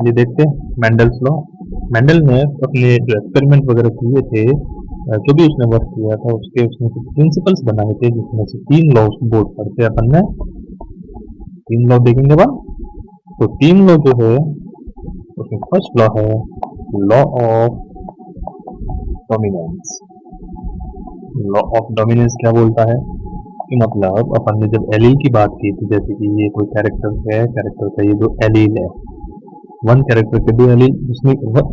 चलिए देखते हैं मेंडल्स लॉ। मेंडल ने अपने जो एक्सपेरिमेंट वगैरह किए थे, जो भी उसने वर्क किया था उसके उसने कुछ प्रिंसिपल्स बनाए थे, जिसमें से 3 लॉ बोर्ड पर थे अपन ने। 3 लॉ देखेंगे बा। तो 3 लॉ जो है उसमें फर्स्ट लॉ है law of dominance. Law of dominance क्या बोलता है कि मतलब अपन ने जब एलील की बात की थी, जैसे कि ये कोई कैरेक्टर है, कैरेक्टर का ये जो एलील है, वन कैरेक्टर के 2 एलील, जिसमें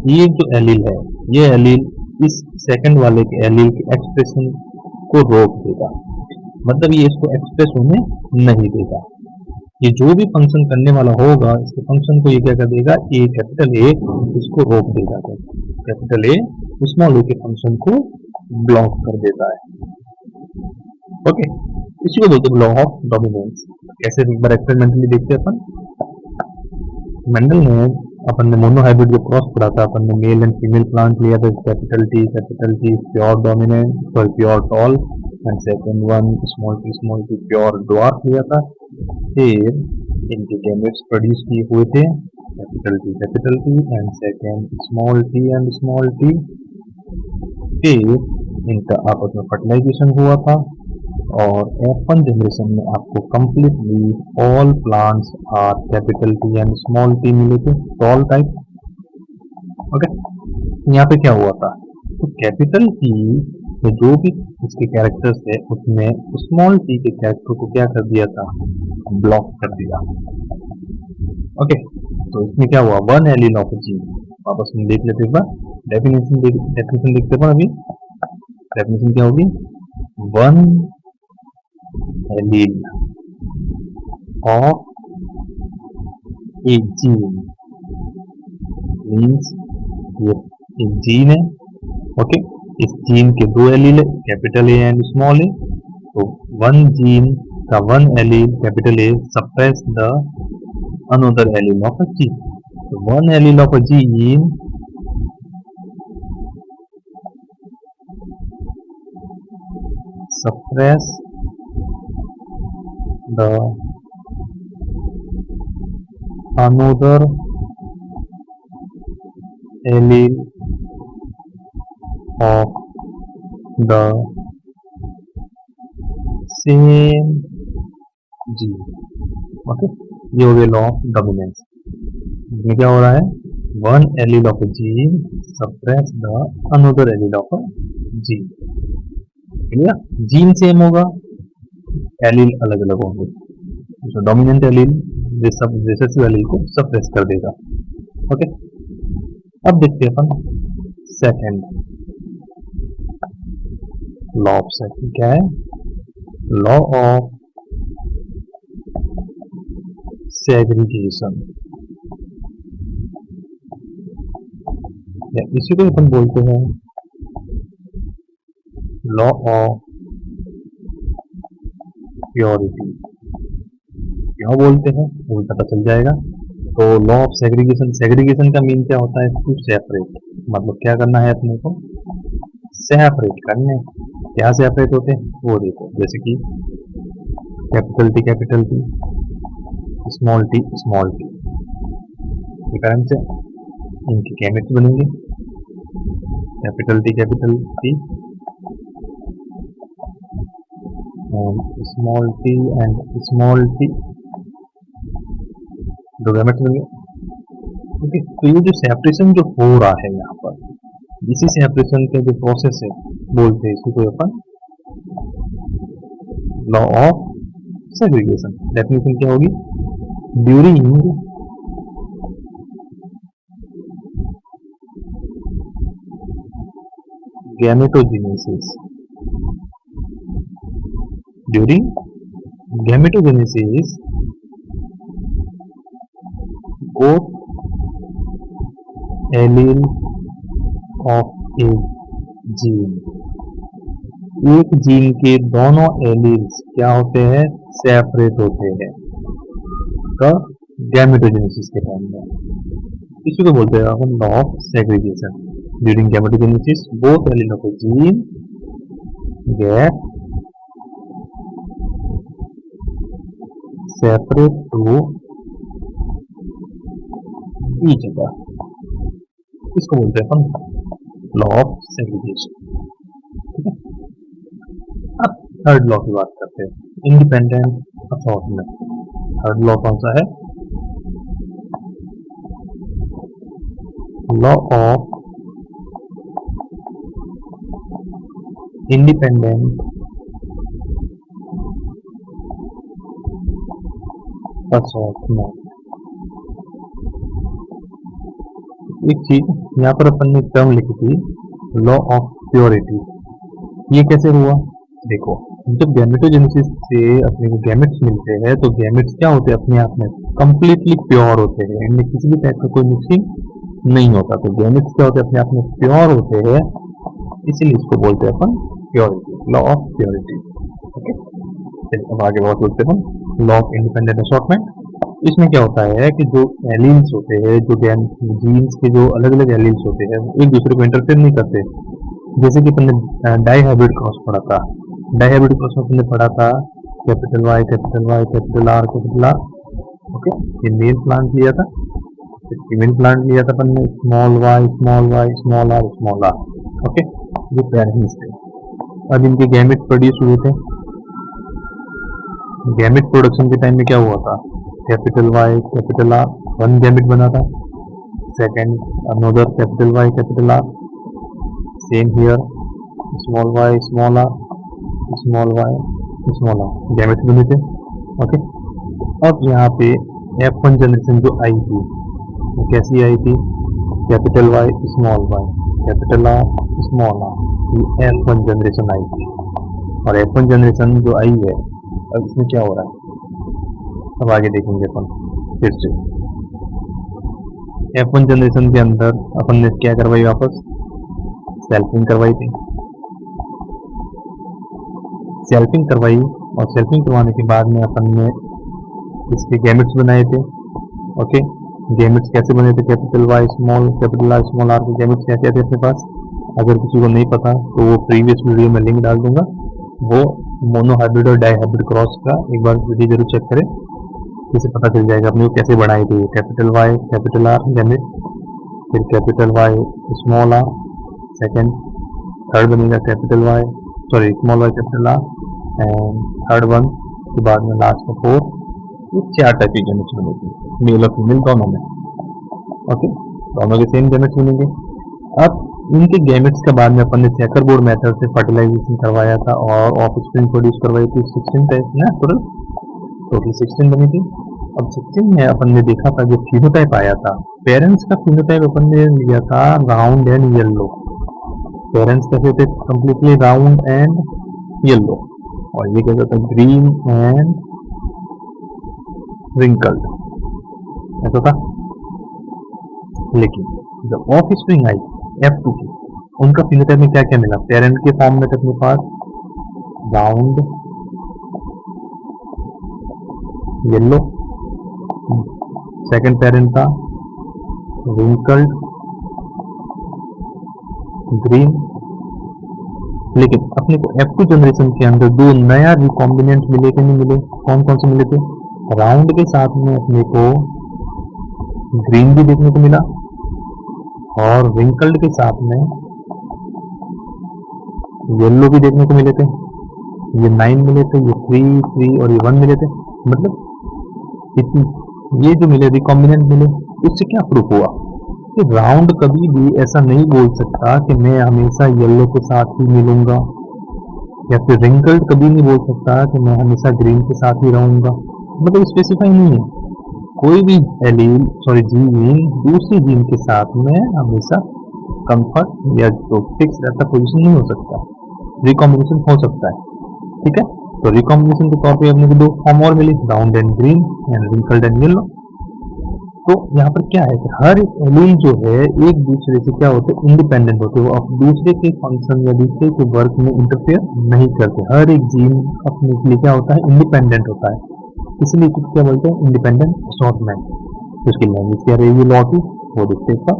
ये जो एलील है, ये एलील इस सेकंड वाले के एलील के एक्सप्रेशन को रोक देगा, मतलब ये इसको एक्सप्रेस होने नहीं देगा। ये जो भी फंक्शन करने वाला होगा, इसके फंक्शन को ये क्या कर देगा, ए कैपिटल ए इसको रोक देगा। तो कैपिटल ए स्मॉल ए के फंक्शन को ब्लॉक कर देता है। ओके, इसी को बोलते हैं लॉ ऑफ डोमिनेंस। कैसे, एक बार एक्सपेरिमेंटली देखते हैं अपन। मेंडल ने, अपन ने मोनो हाइब्रिड जो क्रॉस पढ़ा था, अपन ने मेल एंड फीमेल प्लांट लिया था, capital T pure dominant sorry pure tall, and second one small T pure dwarf लिया था। फिर इनके गैमेट्स प्रोड्यूस किए हुए थे, capital T and second small T. फिर इनका आपस में फर्टिलाइजेशन हुआ था, और F1 जनरेशन में आपको completely all plants are capital T and small T मिले थे, टॉल टाइप। ओके, यहाँ पे क्या हुआ था, तो कैपिटल टी में जो भी इसके कैरेक्टर्स है उसमें स्मॉल टी के कैरेक्टर को क्या कर दिया था, ब्लॉक कर दिया। ओके, तो इसमें क्या हुआ, वन एलील ऑफ जी। वापस हम देख लेते हैं, डेफिनेशन देखते हैं। अभी डेफिनेशन क्या होगी, one allele of A gene means ये एक जीन है। ओके, इस जीन के 2 एलील है, कैपिटल ए एंड स्मॉल ए। तो वन जीन का 1 allele capital A suppress the another allele of a gene. तो 1 allele of a gene suppress the another allele of the same gene। Okay, ये हो गया law of dominance. इसमें क्या हो रहा है, one allele of a gene suppress the another allele of a gene. Clear, gene same होगा, allele अलग अलग होंगे। तो डोमिनेंट एलील रिसेसिव एलील को सप्रेस कर देगा। ओके, अब देखते हैं अपन सेकंड लॉ ऑफ सेकंड क्या है, लॉ ऑफ सेग्रीगेशन, या इसी को अपन बोलते हैं लॉ ऑफ प्योरिटी। क्यों बोलते हैं वो पता चल जाएगा। तो लॉ ऑफ सेग्रीगेशन, सेग्रीगेशन का मीन क्या होता है, टू सेपरेट, मतलब क्या करना है अपने को, सेपरेट करने। क्या सेपरेट होते हैं वो देखो, जैसे कि capital T small T difference है, इनके गैमेट्स बनेंगे, capital T and small T दो गैमेट्स बनेंगे। ओके, तो ये जो सेपरेशन जो हो रहा है यहाँ पर, इसी सेपरेशन के जो प्रोसेस है बोलते हैं, इसी को अपन लॉ ऑफ सेग्रीगेशन। डेफिनेशन क्या होगी, during gametogenesis, both allele of a gene, एक जीन के दोनों एलील्स क्या होते हैं, सेपरेट होते हैं कब, गैमेटोजेनेसिस के टाइम में। इसी को बोलते हैं अपन law of segregation. During gametogenesis both allele of a gene get separate to ई जगह, इसको बोलते हैं अपन लॉ ऑफ सेग्रीगेशन। ठीक है, अब थर्ड लॉ की बात करते हैं, इंडिपेंडेंट असॉर्टमेंट। थर्ड लॉ कौन सा है? Law of independent assortment. एक चीज यहाँ पर अपन ने टर्म लिखी थी, लॉ ऑफ प्योरिटी। ये कैसे हुआ? देखो, जब गैमेटोजेनेसिस से अपने को गैमेट्स मिलते हैं तो गैमेट्स क्या होते हैं? अपने आप में कंप्लीटली प्योर होते हैं, इनमें किसी भी टाइप का कोई मिक्सिंग नहीं होता। तो गैमेट्स क्या होते हैं? अपने आप में प्योर होते हैं, इसीलिए इसको बोलते हैं अपन purity, law of purity. Okay, अब आगे बात बोलते हैं लॉ ऑफ इंडिपेंडेंट असॉर्टमेंट। इसमें क्या होता है कि जो एलील्स होते हैं, जो जीन्स के जो अलग अलग एलील्स होते हैं, एक दूसरे को इंटरफेयर नहीं करते। जैसे कि अपन ने डाइहाइब्रिड क्रॉस पढ़ा था, डाइहाइब्रिड क्रॉस में अपन ने पढ़ा था capital Y capital R capital R. Okay, ये मेल प्लांट लिया था, फीमेल प्लांट लिया था अपन ने small Y small R. Okay, ये पेरेंट्स थे। अब इनके गैमेट प्रोड्यूस हुए थे। गैमेट प्रोडक्शन के टाइम में क्या हुआ था? Capital Y capital R, one gamete बना था। Second another capital Y capital R, same here small Y small R gamete बने थे। ओके, अब यहाँ पे F1 जनरेशन जो आई थी वो कैसी आई थी? Capital Y capital R small R, ये F1 जनरेशन आई थी। और F1 जनरेशन जो आई है, अब इसमें क्या हो रहा है? अब आगे देखेंगे अपन फिर से। F1 जनरेशन के अंदर अपन ने क्या करवाई? वापस सेल्फिंग करवाई थी, सेल्फिंग करवाई। और सेल्फिंग करवाने के बाद में अपन ने इसके गैमेट्स बनाए थे। ओके, गैमेट्स कैसे बने थे? कैपिटल वाई स्मॉल आर के गैमेट्स क्या क्या थे अपने पास? अगर किसी को नहीं पता तो वो प्रीवियस वीडियो में लिंक डाल दूंगा, वो मोनोहाइब्रिड और डाइहाइब्रिड क्रॉस का एक बार वीडियो जरूर चेक करें, जिससे पता चल जाएगा अपने को कैसे बनाए थे। Capital Y capital R gamete, फिर capital Y small R, second third बनेगा capital Y small Y capital R, and third one के बाद में लास्ट में फोर। ये चार टाइप की गैमेट्स बनेगी, मेल और फीमेल दोनों में। ओके, दोनों के सेम गैमेट्स बनेंगे। अब इनके गैमेट्स के बाद में अपन ने चेकर बोर्ड मेथड से फर्टिलाइजेशन करवाया था और ऑफ स्प्रिंग प्रोड्यूस करवाई थी 16 टाइप ना, टोटल 16 बनी थी। अब 16 में अपन ने देखा था जो फिनोटाइप आया था, पेरेंट्स का फिनोटाइप अपन ने लिया था राउंड एंड येलो। पेरेंट्स कैसे थे? कंप्लीटली राउंड एंड येलो, और ये कैसा था? ग्रीन एंड रिंकल्ड, ऐसा था। लेकिन जब ऑफ स्प्रिंग आई F2 की, उनका फिनोटाइप में क्या क्या मिला? पेरेंट के फॉर्म में अपने पास राउंड येलो, सेकंड पेरेंट था रिंकल्ड ग्रीन। लेकिन अपने को F2 जनरेशन के अंदर दो नया रिकॉम्बिनेंट मिले कि नहीं मिले? कौन कौन से मिले थे? राउंड के साथ में अपने को ग्रीन भी देखने को मिला, और रिंकल्ड के साथ में येलो भी देखने को मिले थे। ये 9 मिले थे, ये 3 और ये 1 मिले थे। मतलब इतनी ये जो मिले रिकॉम्बिनेंट मिले, उससे क्या प्रूफ हुआ कि राउंड कभी भी ऐसा नहीं बोल सकता कि मैं हमेशा येलो के साथ ही मिलूंगा, या फिर रिंकल्ड कभी नहीं बोल सकता कि मैं हमेशा ग्रीन के साथ ही रहूंगा। मतलब स्पेसिफाई नहीं है, कोई भी एलील जीन दूसरी जीन के साथ में हमेशा कंफर्ट या जो फिक्स रहता पोजीशन नहीं हो सकता, रिकॉम्बिनेशन हो सकता है। ठीक है, तो रिकॉम्बिनेशन के तौर पे अपने को दो फॉर्म और मिली, round and green and wrinkled and yellow. तो यहाँ पर क्या है कि हर एलील जो है एक दूसरे से क्या होते हैं? इंडिपेंडेंट होते हैं, वो अब दूसरे के फंक्शन या दूसरे के वर्क में इंटरफेयर नहीं करते। हर एक जीन अपने के लिए क्या होता है? इंडिपेंडेंट होता है, इसलिए कुछ क्या बोलते हैं? Independent assortment. उसकी लैंग्वेज क्या रहेगी लॉ की, वो देखते हैं।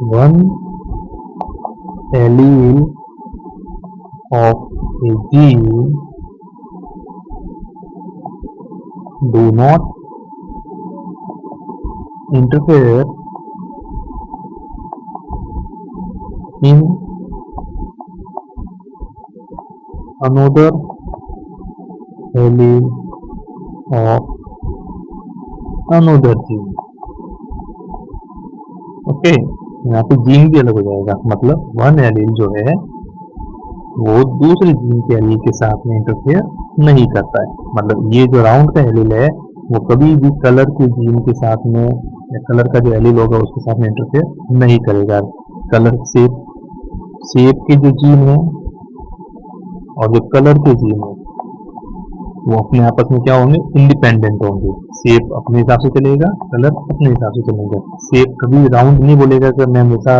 One allele of A gene do not interfere in another allele of another gene. Okay, यहाँ पे जीन भी अलग हो जाएगा, मतलब वन एलील जो है वो दूसरे जीन के एलील के साथ में इंटरफेयर नहीं करता है। मतलब ये जो राउंड का एलील है वो कभी भी कलर के जीन के साथ में या कलर का जो एलील होगा उसके साथ में इंटरफेयर नहीं करेगा। कलर शेप के जो जीन है और जो कलर के जीन है वो अपने आपस में क्या होंगे, इंडिपेंडेंट होंगे। शेप अपने हिसाब से चलेगा, कलर अपने हिसाब से चलेगा। शेप कभी राउंड नहीं बोलेगा कि मैं हमेशा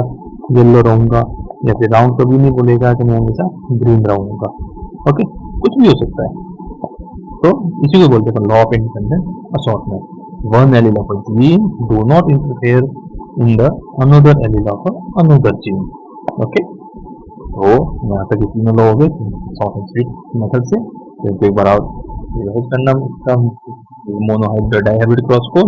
येलो रहूंगा, या फिर राउंड कभी नहीं बोलेगा कि मैं हमेशा ग्रीन रहूंगा। ओके, कुछ भी हो सकता है। तो इसी को बोलते हैं law of independent assortment. One allele of a gene do not interfere in the another allele of another gene. Okay, तो यहाँ तक तीनों लॉ हो गए शॉर्ट एंड स्वीट मेथड से। तो एक बार और रिवाइज करना इसका मोनोहाइब्रिड डाइहाइब्रिड क्रॉस को।